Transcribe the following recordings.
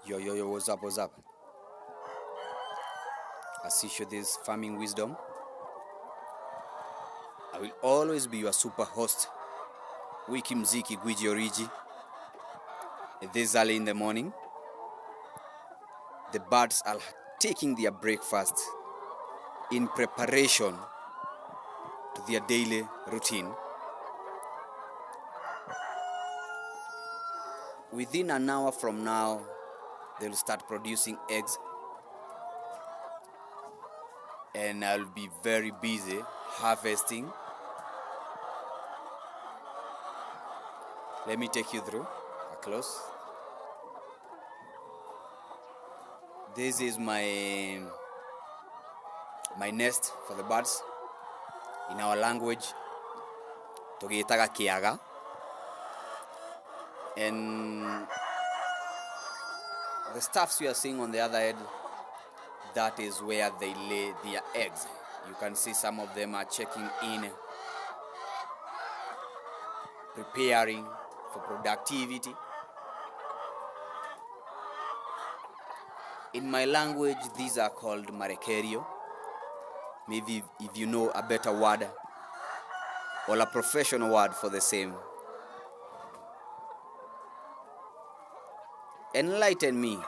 Yo, what's up, As you show this farming wisdom, I will always be your super host, Wiki Mziki Gwiji Origi. This early in the morning, the birds are taking their breakfast in preparation to their daily routine. Within an hour from now, they'll start producing eggs, and I'll be very busy harvesting. Let me take you through close. This is my nest for the birds. In our language, tugiitaga kiaga. And the stuffs you are seeing on the other end, that is where they lay their eggs. You can see some of them are checking in, preparing for productivity. In my language, these are called marekerio. Maybe if you know a better word or a professional word for the same, enlighten me.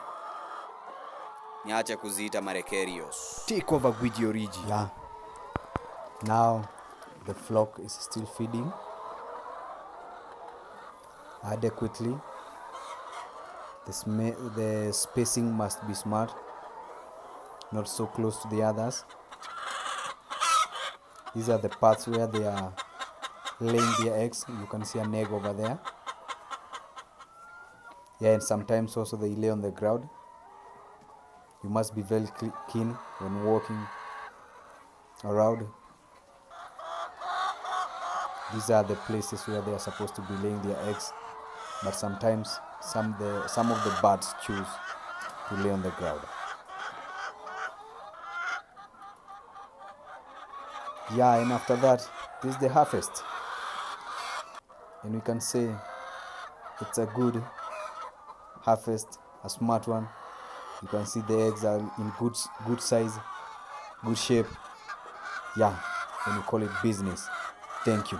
Niache kuziita marekerios. Take over Gwiji Origi. Yeah. Now the flock is still feeding adequately. The spacing must be smart, not so close to the others. These are the parts where they are laying their eggs. You can see an egg over there. Yeah, and sometimes also they lay on the ground. You must be very keen when walking around. These are the places where they are supposed to be laying their eggs, but sometimes some of the birds choose to lay on the ground. Yeah, and after that, this is the harvest, and we can say it's a good harvest, a smart one. You can see the eggs are in good size, good shape. Yeah, and we call it business. Thank you.